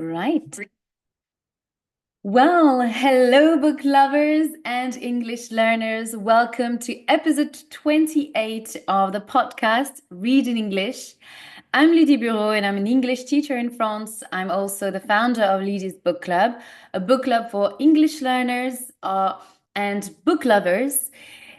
Right. Well, hello, book lovers and English learners. Welcome to episode 28 of the podcast Read in English. I'm Lydie Bureau and I'm an English teacher in France. I'm also the founder of Lydie's Book Club, a book club for English learners and book lovers.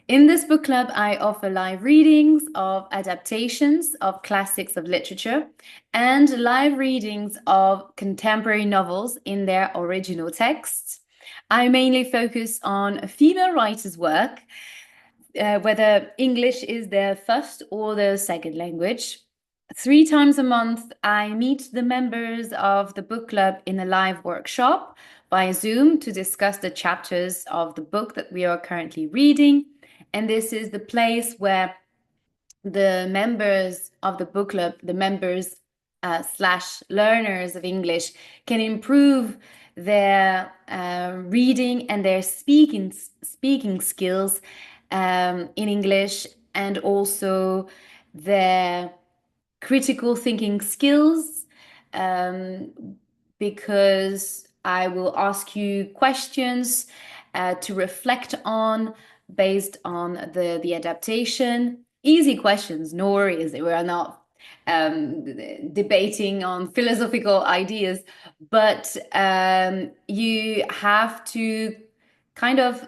In this book club, I offer live readings of adaptations of classics of literature and live readings of contemporary novels in their original texts. I mainly focus on female writers' work, whether English is their first or their second language. 3 times a month, I meet the members of the book club in a live workshop by Zoom to discuss the chapters of the book that we are currently reading. And this is the place where the members of the book club, the members slash learners of English, can improve their reading and their speaking skills in English, and also their critical thinking skills, because I will ask you questions to reflect on based on the adaptation. Easy questions, no worries. We are not debating on philosophical ideas, but you have to kind of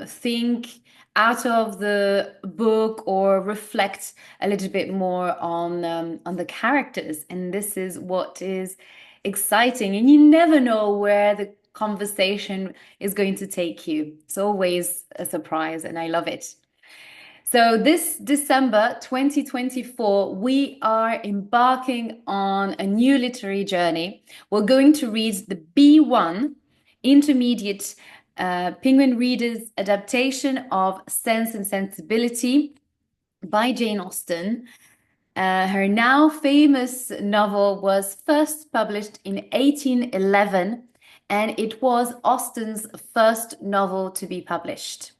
think out of the book or reflect a little bit more on the characters. And this is what is exciting. And you never know where the conversation is going to take you. It's always a surprise, and I love it. So this December 2024, we are embarking on a new literary journey. We're going to read the B1 intermediate Penguin Readers adaptation of Sense and Sensibility by Jane Austen. Her now famous novel was first published in 1811, and it was Austen's first novel to be published.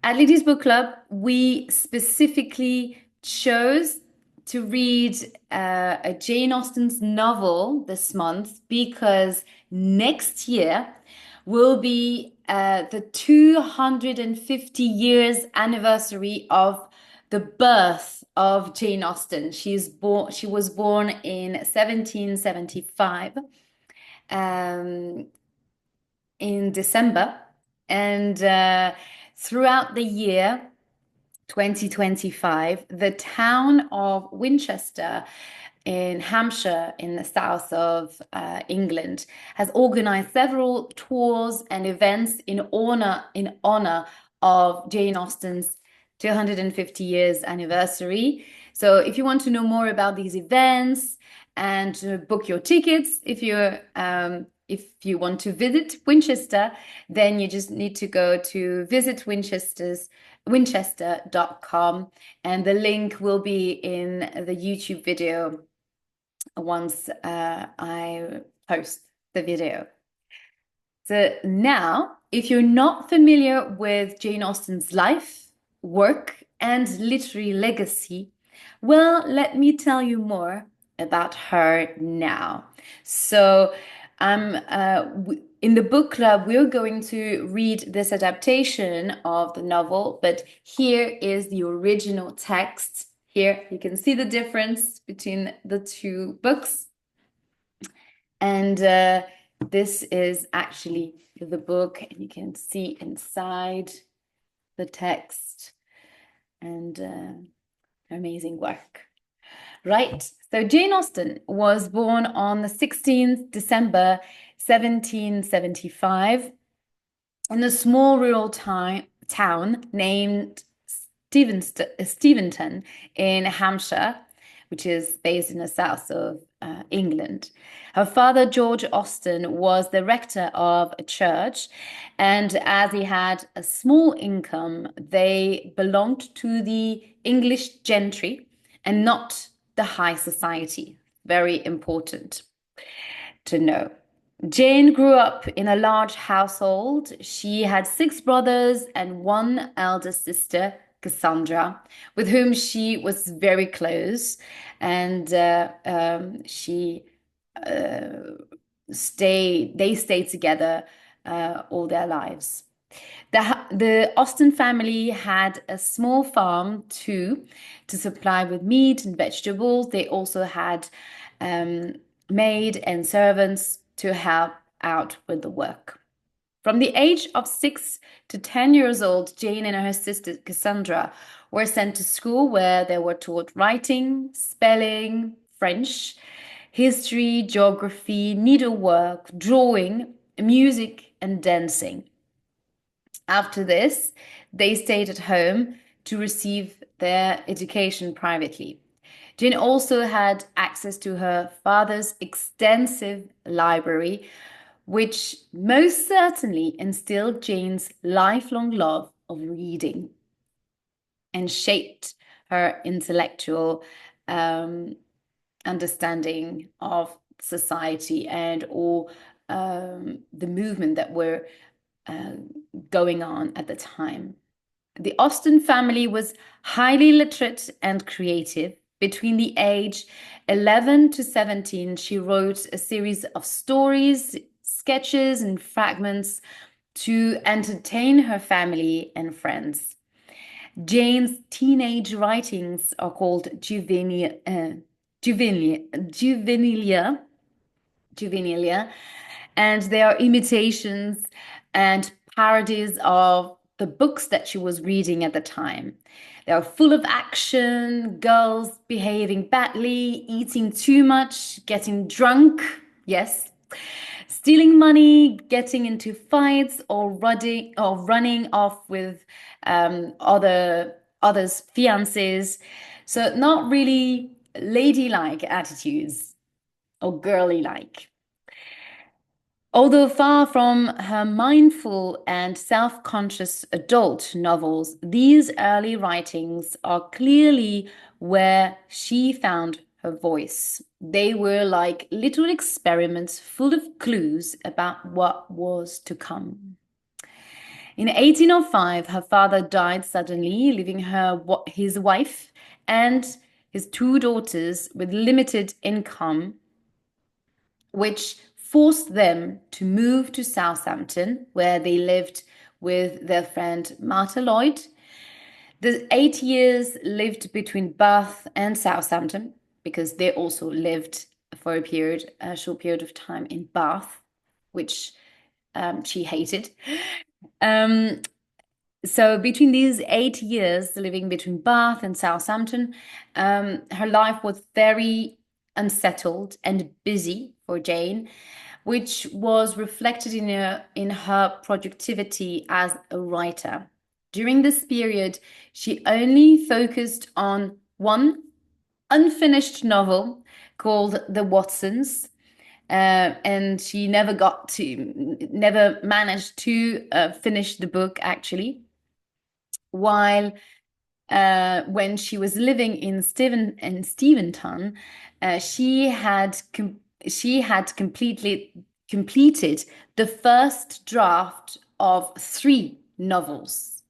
At Lydie's Book Club, we specifically chose to read a Jane Austen's novel this month because next year will be the 250 years anniversary of the birth of Jane Austen. She was born in 1775 in December, and throughout the year 2025, the town of Winchester in Hampshire, in the south of England, has organized several tours and events in honor of Jane Austen's 250 years anniversary. So if you want to know more about these events and book your tickets, if you want to visit Winchester, then you just need to go to Winchester.com, and the link will be in the YouTube video once I post the video. So now, if you're not familiar with Jane Austen's life, work, and literary legacy, well, let me tell you more about her now. So in the book club, we're going to read this adaptation of the novel, but here is the original text. Here you can see the difference between the two books. And this is actually the book, and you can see inside the text, and amazing work. Right, so Jane Austen was born on the 16th December 1775 in a small rural town named Steventon in Hampshire, which is based in the south of England. Her father, George Austen, was the rector of a church, and as he had a small income, they belonged to the English gentry and not the high society. Very important to know. Jane grew up in a large household. She had 6 brothers and 1 elder sister, Cassandra, with whom she was very close, and she uh, they stayed together all their lives. The Austen family had a small farm too to supply with meat and vegetables. They also had um, maid and servants to help out with the work. From the age of 6 to 10 years old, Jane and her sister Cassandra were sent to school where they were taught writing, spelling, French, history, geography, needlework, drawing, music, and dancing. After this, they stayed at home to receive their education privately. Jane also had access to her father's extensive library, which most certainly instilled Jane's lifelong love of reading and shaped her intellectual um, understanding of society and all the movement that were uh, going on at the time. The Austen family was highly literate and creative. Between the age 11 to 17, she wrote a series of stories, sketches, and fragments to entertain her family and friends. Jane's teenage writings are called juvenilia, juvenilia, and they are imitations and parodies of the books that she was reading at the time. They are full of action, girls behaving badly, eating too much, getting drunk, yes, stealing money, getting into fights, or running off with others' fiancés. So not really ladylike attitudes or girly like. Although far from her mindful and self conscious adult novels, these early writings are clearly where she found her voice. They were like little experiments full of clues about what was to come. In 1805, her father died suddenly, leaving his wife and his two daughters with limited income, which forced them to move to Southampton, where they lived with their friend Martha Lloyd. The 8 years lived between Bath and Southampton, because they also lived for a short period of time in Bath, which she hated. Um, so between these 8 years living between Bath and Southampton, her life was very unsettled and busy for Jane, which was reflected in her productivity as a writer. During this period, she only focused on one unfinished novel called The Watsons, and she never managed to finish the book actually. While when she was living in Steventon, uh, she had she had completely completed the first draft of three novels.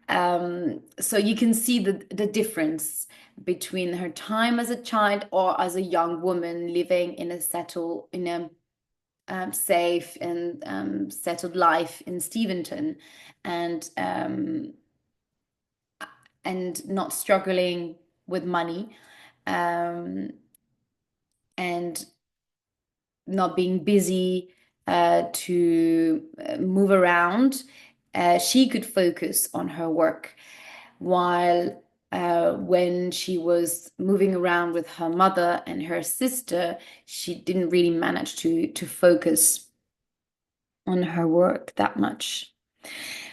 So you can see the difference between her time as a child or as a young woman living in a safe and settled life in Steventon, and not struggling with money, um, and not being busy to move around. She could focus on her work, while when she was moving around with her mother and her sister, she didn't really manage to focus on her work that much.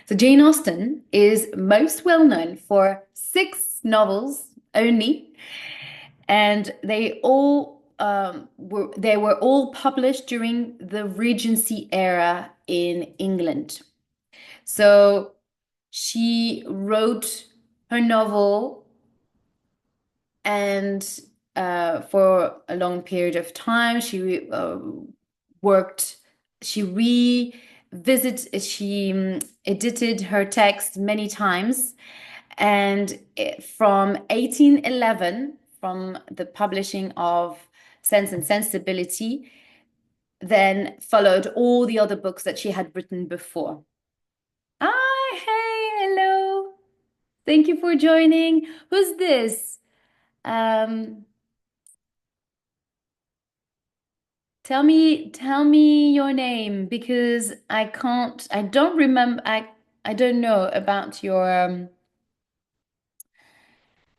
So Jane Austen is most well known for 6 novels only, and they were all published during the Regency era in England. So she wrote her novel, and for a long period of time she worked. She revisited. She edited her text many times, and from 1811, from the publishing of Sense and Sensibility, then followed all the other books that she had written before. Ah, hey, hello. Thank you for joining. Who's this? Um, tell me your name because I don't remember, I don't know about your,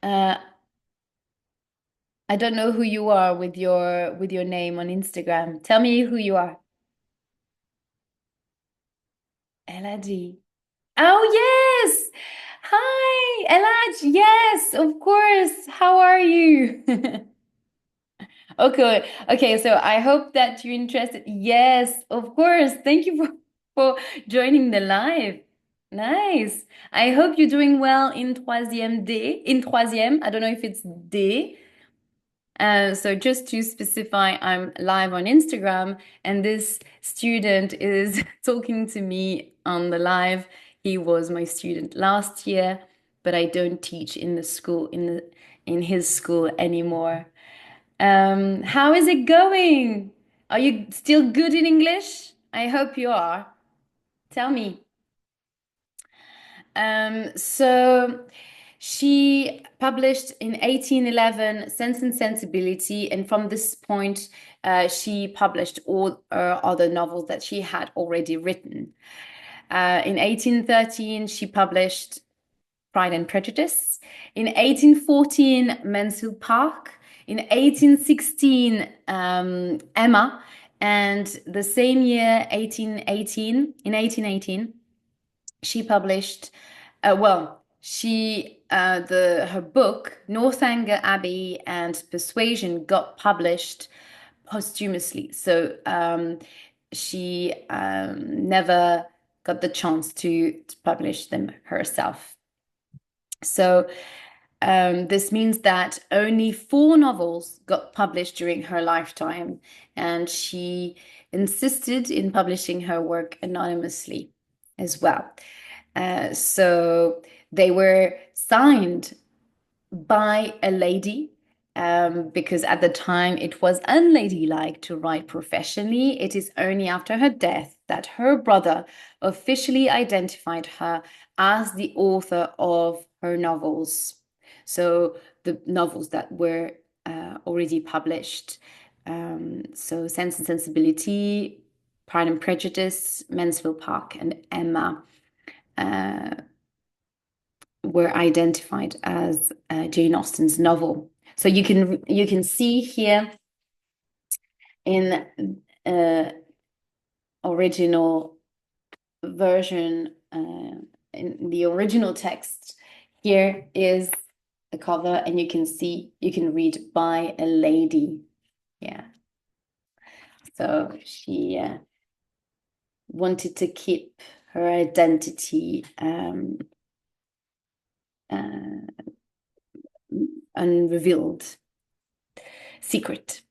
uh, I don't know who you are with your name on Instagram. Tell me who you are. Elodie. Oh, yes. Hi, Elad. Yes, of course. How are you? Okay. Okay, so I hope that you're interested. Yes, of course. Thank you for joining the live. Nice. I hope you're doing well in troisième D. In troisième, I don't know if it's D. So just to specify, I'm live on Instagram, and this student is talking to me on the live. He was my student last year, but I don't teach in the school in his school anymore. How is it going? Are you still good in English? I hope you are. Tell me. So she published in 1811 Sense and Sensibility, and from this point, she published all other novels that she had already written. In 1813, she published Pride and Prejudice. In 1814, Mansfield Park. In 1816, Emma. And the same year, 1818, she published, her book Northanger Abbey and Persuasion got published posthumously. So she never got the chance to publish them herself. So this means that only 4 novels got published during her lifetime, and she insisted in publishing her work anonymously as well. So they were signed by a lady, because at the time it was unladylike to write professionally. It is only after her death that her brother officially identified her as the author of her novels. So the novels that were already published. So Sense and Sensibility, Pride and Prejudice, Mansfield Park, and Emma were identified as Jane Austen's novel. So you can see here in original version, in the original text, here is the cover, and you can read by a lady. Yeah. So she wanted to keep her identity unrevealed, secret.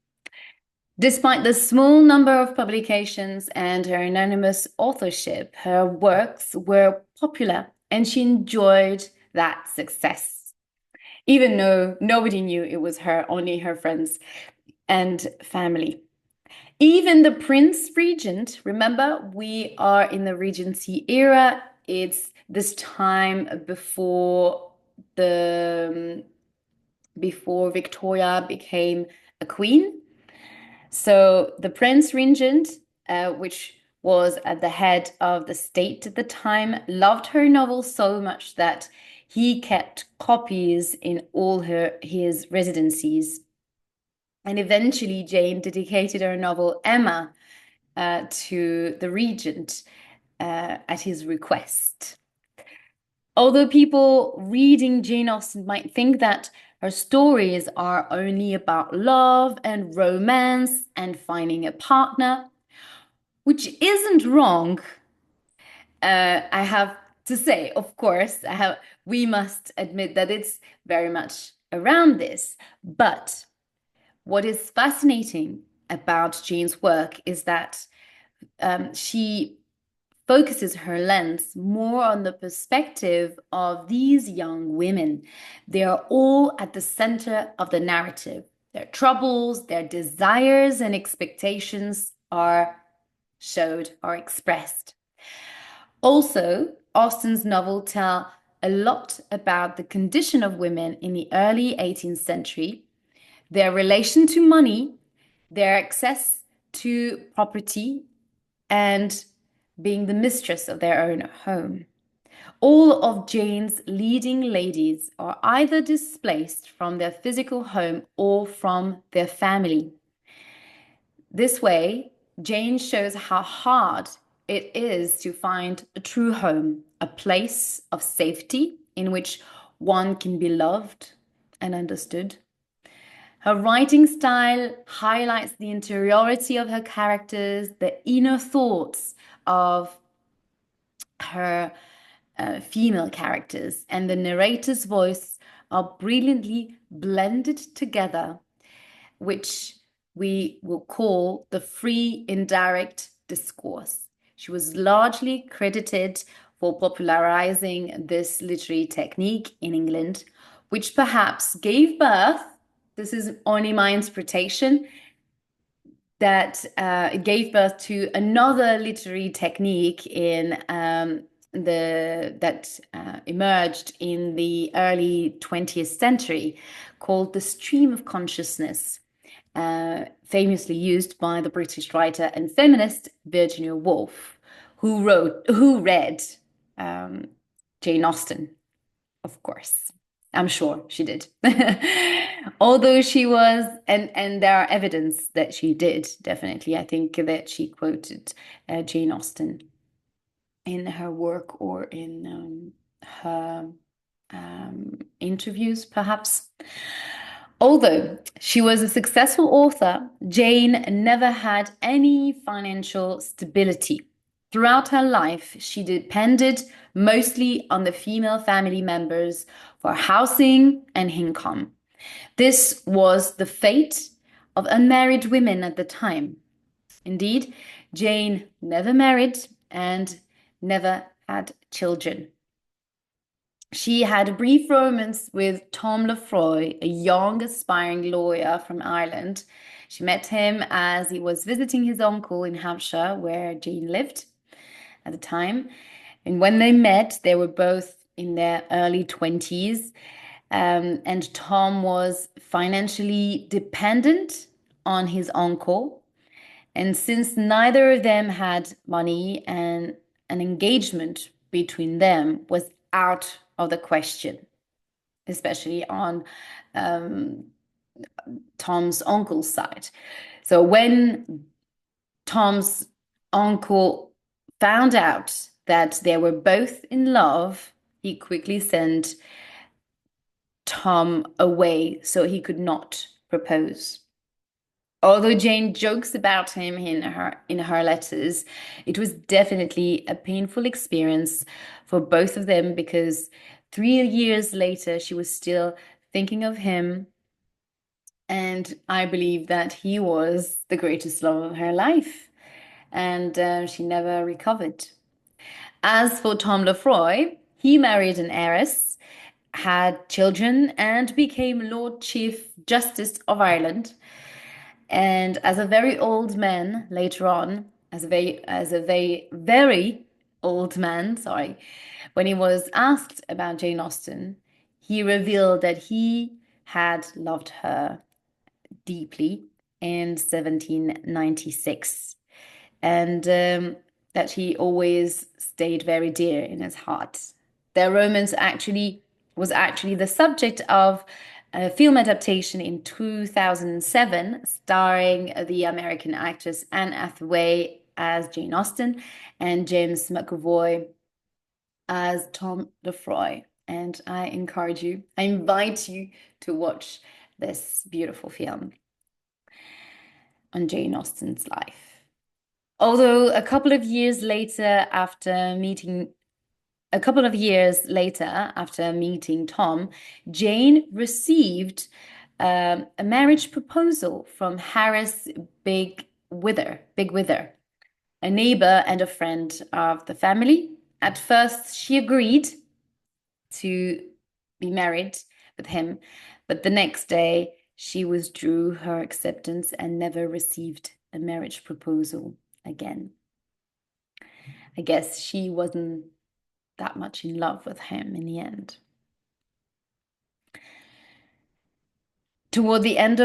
Despite the small number of publications and her anonymous authorship, her works were popular and she enjoyed that success. Even though nobody knew it was her, only her friends and family. Even the Prince Regent, remember, we are in the Regency era. It's this time before Victoria became a queen. So the Prince Regent, which was at the head of the state at the time, loved her novel so much that he kept copies in all his residencies. And eventually, Jane dedicated her novel Emma to the regent at his request. Although people reading Jane Austen might think that her stories are only about love and romance and finding a partner, which isn't wrong, I have to say, of course, we must admit that it's very much around this. But what is fascinating about Jane's work is that she focuses her lens more on the perspective of these young women. They are all at the center of the narrative. Their troubles, their desires, and expectations are showed or expressed. Also, Austen's novel tell a lot about the condition of women in the early 18th century, their relation to money, their access to property, and being the mistress of their own home. All of Jane's leading ladies are either displaced from their physical home or from their family. This way, Jane shows how hard it is to find a true home, a place of safety in which one can be loved and understood. Her writing style highlights the interiority of her characters, the inner thoughts of her female characters, and the narrator's voice are brilliantly blended together, which we will call the free indirect discourse. She was largely credited for popularizing this literary technique in England, which perhaps gave birth, this is only my interpretation, that it gave birth to another literary technique in the that emerged in the early 20th century called the stream of consciousness, famously used by the British writer and feminist Virginia Woolf, who read um, Jane Austen, of course. I'm sure she did. Although she was, and there are evidence that she did, definitely. I think that she quoted Jane Austen in her work or in her interviews, perhaps. Although she was a successful author, Jane never had any financial stability. Throughout her life, she depended mostly on the female family members for housing and income. This was the fate of unmarried women at the time. Indeed, Jane never married and never had children. She had a brief romance with Tom Lefroy, a young, aspiring lawyer from Ireland. She met him as he was visiting his uncle in Hampshire, where Jane lived at the time. And when they met, they were both in their early 20s. And Tom was financially dependent on his uncle. And since neither of them had money, and an engagement between them was out of the question, especially on um, Tom's uncle's side. So when Tom's uncle found out that they were both in love, he quickly sent Tom away so he could not propose. Although Jane jokes about him in her letters, it was definitely a painful experience for both of them because 3 years later she was still thinking of him, and I believe that he was the greatest love of her life, and she never recovered. As for Tom Lefroy, he married an heiress, had children, and became Lord Chief Justice of Ireland. And as a very old man later on, very old man, sorry, when he was asked about Jane Austen, he revealed that he had loved her deeply in 1796, and that he always stayed very dear in his heart. Their romance actually was actually the subject of a film adaptation in 2007, starring the American actress Anne Hathaway as Jane Austen and James McAvoy as Tom Lefroy. And I invite you to watch this beautiful film on Jane Austen's life. Although a couple of years later, after meeting Tom, Jane received a marriage proposal from Harris Bigwither, a neighbor and a friend of the family. At first, she agreed to be married with him, but the next day she withdrew her acceptance and never received a marriage proposal again. I guess she wasn't that much in love with him in the end. Towards the end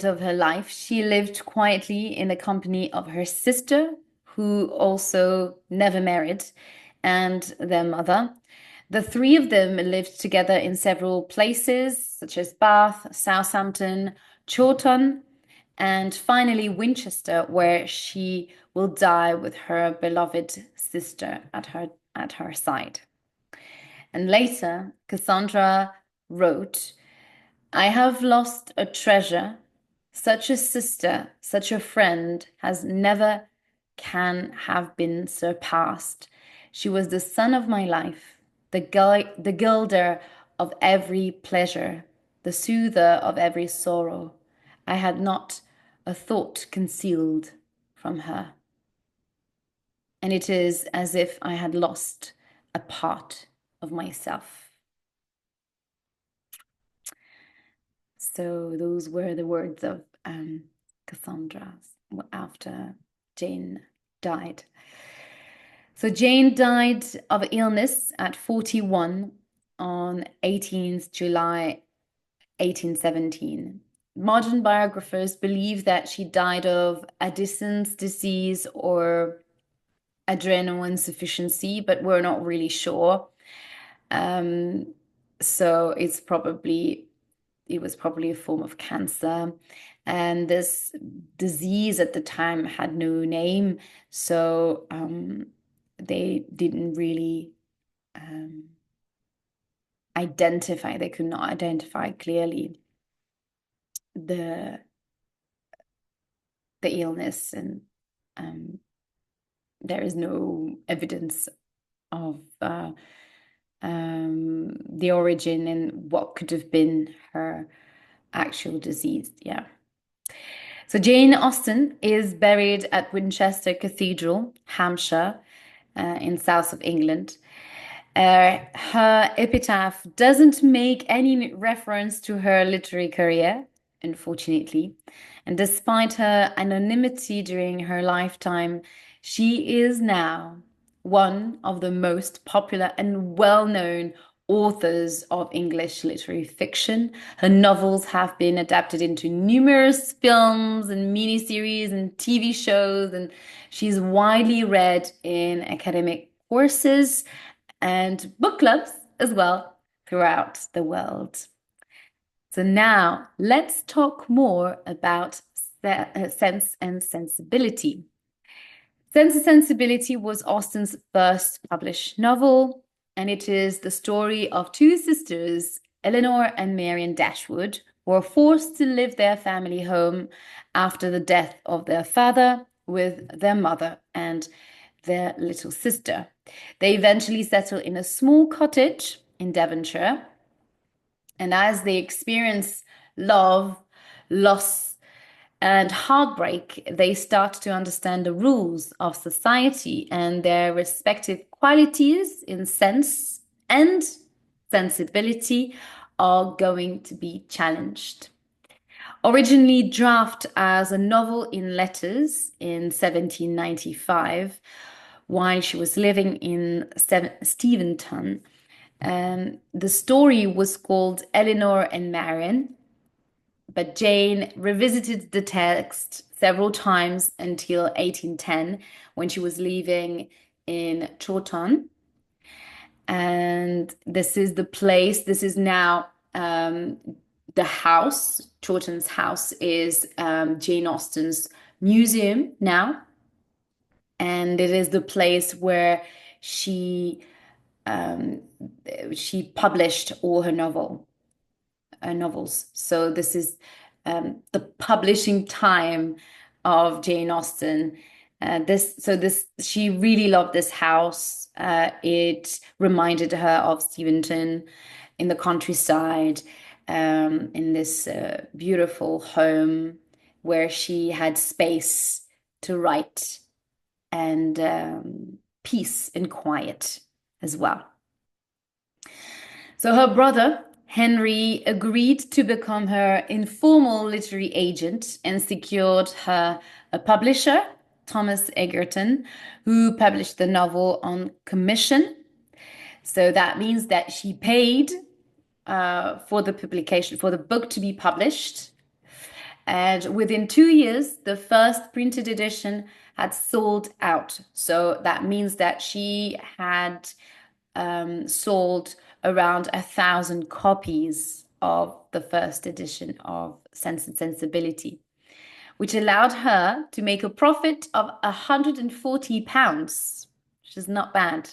of her life, she lived quietly in the company of her sister, who also never married, and their mother. The three of them lived together in several places, such as Bath, Southampton, Chawton, and finally Winchester, where she will die with her beloved sister at her side. And later, Cassandra wrote, I have lost a treasure. Such a sister, such a friend has never can have been surpassed. She was the sun of my life, the gilder of every pleasure, the soother of every sorrow. I had not a thought concealed from her. And it is as if I had lost a part of myself. So those were the words of Cassandra after Jane died. So Jane died of illness at 41 on 18th July 1817. Modern biographers believe that she died of Addison's disease or adrenal insufficiency, but we're not really sure. So it was probably a form of cancer. And this disease at the time had no name, so they didn't really they could not identify clearly the illness, and there is no evidence of the origin and what could have been her actual disease. Yeah. So Jane Austen is buried at Winchester Cathedral, Hampshire, in south of England. Her epitaph doesn't make any reference to her literary career, unfortunately. And despite her anonymity during her lifetime, she is now one of the most popular and well-known authors of English literary fiction. Her novels have been adapted into numerous films and miniseries and TV shows, and she's widely read in academic courses and book clubs as well throughout the world. So now let's talk more about Sense and Sensibility. Sense and Sensibility was Austen's first published novel, and it is the story of two sisters, Elinor and Marianne Dashwood, who were forced to leave their family home after the death of their father with their mother and their little sister. They eventually settle in a small cottage in Devonshire, and as they experience love, loss, and heartbreak, they start to understand the rules of society, and their respective qualities in sense and sensibility are going to be challenged. Originally drafted as a novel in letters in 1795, while she was living in Steventon, the story was called Elinor and Marianne, but Jane revisited the text several times until 1810, when she was living in Chawton. And this is the place, this is now the house. Chawton's house is Jane Austen's museum now. And it is the place where she published all her novels. So this is the publishing time of Jane Austen. She really loved this house. It reminded her of Steventon in the countryside, in this beautiful home where she had space to write and peace and quiet as well. So her brother Henry agreed to become her informal literary agent and secured her a publisher, Thomas Egerton, who published the novel on commission. So that means that she paid for the publication, for the book to be published. And within 2 years, the first printed edition had sold out. So that means that she had sold around 1,000 copies of the first edition of Sense and Sensibility, which allowed her to make a profit of £140, which is not bad.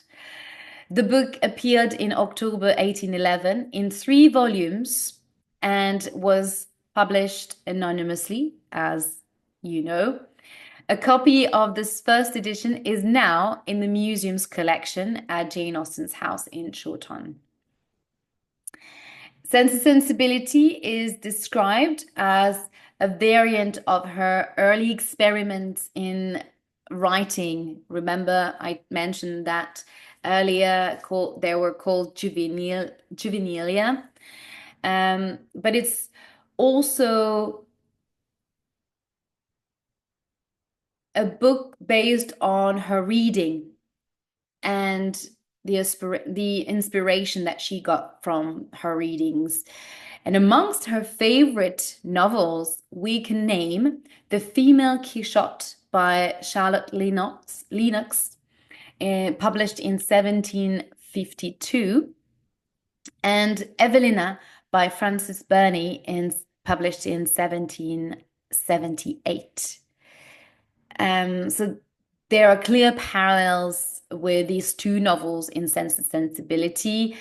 The book appeared in October 1811 in 3 volumes and was published anonymously, as you know. A copy of this first edition is now in the museum's collection at Jane Austen's house in Chawton. Sense and Sensibility is described as a variant of her early experiments in writing. Remember, I mentioned that earlier they were called juvenilia. But it's also a book based on her reading and the inspiration that she got from her readings. And amongst her favorite novels, we can name The Female Quixote by Charlotte Lennox, published in 1752, and Evelina by Frances Burney, published in 1778. So there are clear parallels with these two novels in Sense and Sensibility,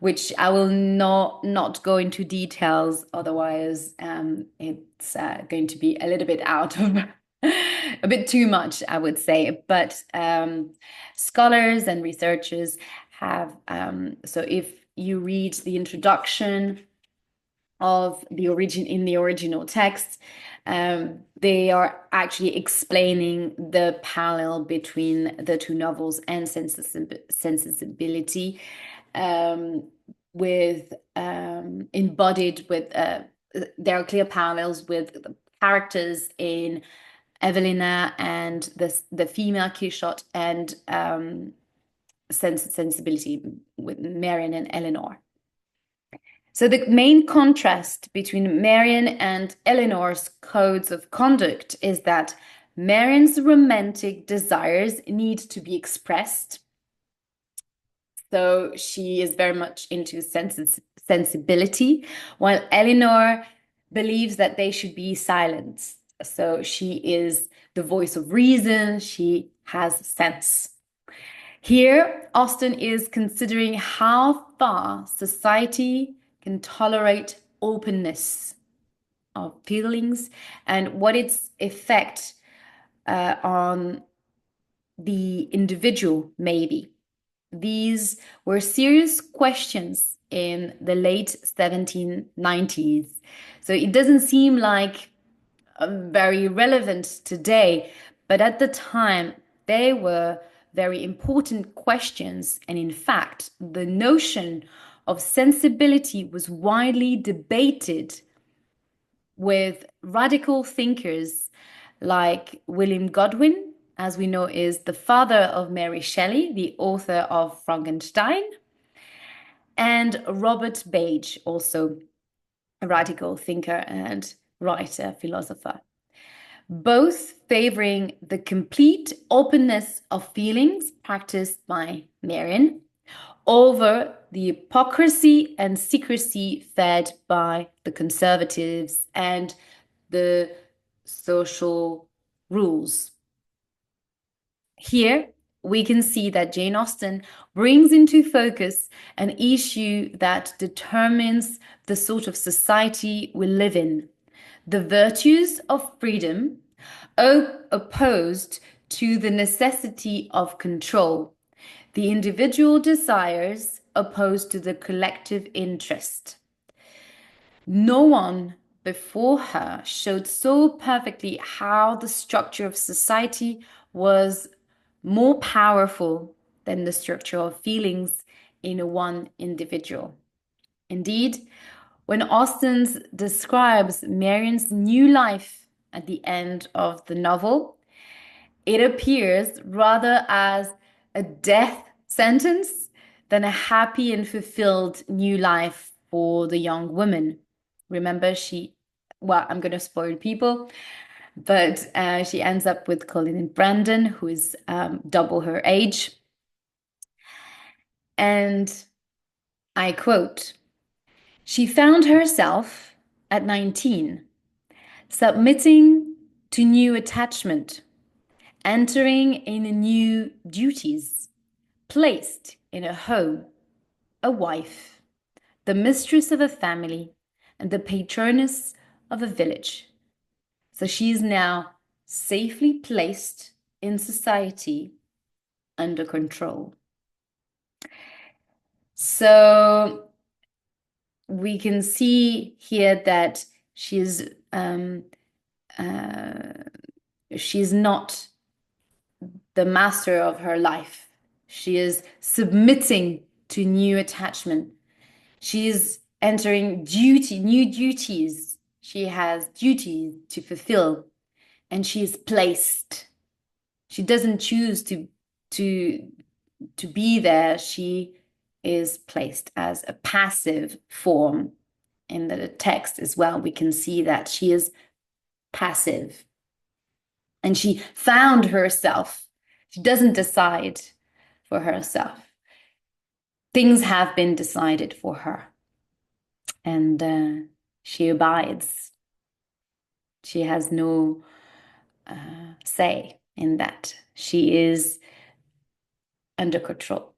which I will not go into details, otherwise it's going to be a little bit out of a bit too much, I would say. But scholars and researchers have, so if you read the introduction of the original text, they are actually explaining the parallel between the two novels and Sensibility, with embodied with there are clear parallels with the characters in Evelina and the female Quixote, and Sensibility with Marianne and Elinor. So the main contrast between Marianne and Elinor's codes of conduct is that Marianne's romantic desires need to be expressed. So she is very much into sensibility, while Elinor believes that they should be silenced. So she is the voice of reason, she has sense. Here, Austen is considering how far society can tolerate openness of feelings and what its effect on the individual may be. These were serious questions in the late 1790s. So it doesn't seem like very relevant today, but at the time they were very important questions. And in fact, the notion of sensibility was widely debated, with radical thinkers like William Godwin, as we know, is the father of Mary Shelley, the author of Frankenstein, and Robert Bage, also a radical thinker and writer, philosopher, both favoring the complete openness of feelings practiced by Marianne over the hypocrisy and secrecy fed by the conservatives and the social rules. Here, we can see that Jane Austen brings into focus an issue that determines the sort of society we live in: the virtues of freedom opposed to the necessity of control, the individual desires opposed to the collective interest. No one before her showed so perfectly how the structure of society was more powerful than the structure of feelings in one individual. Indeed, when Austen describes Marianne's new life at the end of the novel, it appears rather as a death sentence than a happy and fulfilled new life for the young woman. Remember, well, I'm going to spoil people, but she ends up with Colin Brandon, who is double her age. And I quote, "She found herself at 19, submitting to new attachment, entering in new duties, placed in a home, a wife, the mistress of a family, and the patroness of a village. So she is now safely placed in society under control." So we can see here that she's not the master of her life. She is submitting to new attachment. She is entering new duties. She has duties to fulfill, and she is placed. She doesn't choose to be there. She is placed as a passive form. In the text as well, we can see that she is passive. And she found herself. She doesn't decide for herself. Things have been decided for her. And she abides. She has no say in that. She is under control.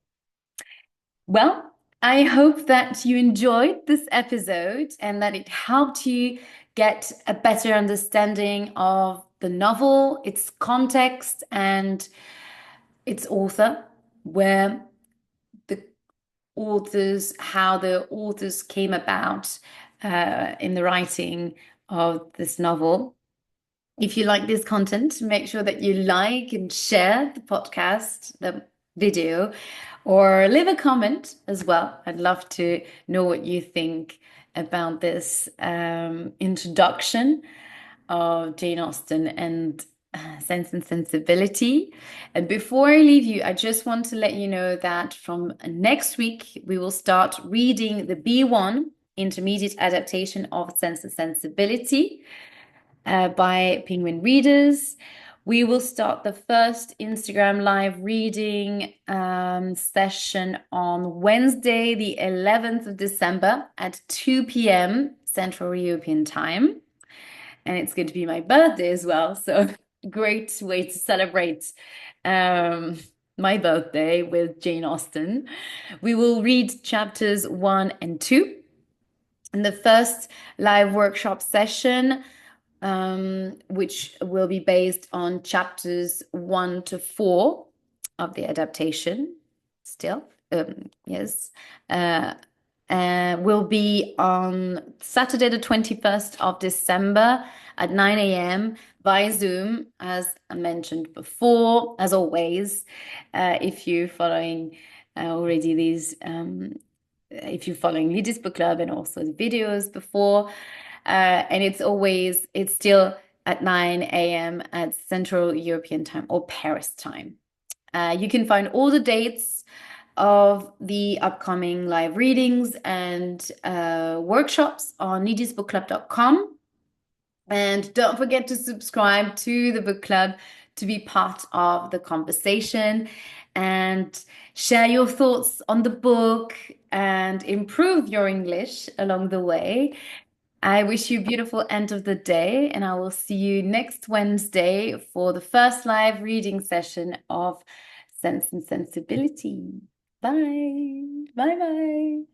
Well, I hope that you enjoyed this episode and that it helped you get a better understanding of the novel, its context, and its author, how the authors came about in the writing of this novel. If you like this content, make sure that you like and share the podcast, the video, or leave a comment as well. I'd love to know what you think about this introduction of Jane Austen and Sense and Sensibility. And before I leave you, I just want to let you know that from next week, we will start reading the B1 intermediate adaptation of Sense and Sensibility by Penguin Readers. We will start the first Instagram live reading session on Wednesday, the 11th of December at 2 p.m. Central European Time. And it's going to be my birthday as well. So great way to celebrate my birthday with Jane Austen. We will read chapters 1 and 2. In the first live workshop session, which will be based on chapters 1 to 4 of the adaptation still. Yes. Will be on Saturday, the 21st of December at 9 a.m. by Zoom, as I mentioned before. As always, if you're following already these, if you're following Leaders Book Club and also the videos before, and it's still at 9 a.m. at Central European Time or Paris time. You can find all the dates of the upcoming live readings and workshops on neediesbookclub.com. And don't forget to subscribe to the book club to be part of the conversation and share your thoughts on the book and improve your English along the way. I wish you a beautiful end of the day, and I will see you next Wednesday for the first live reading session of Sense and Sensibility. Bye. Bye bye.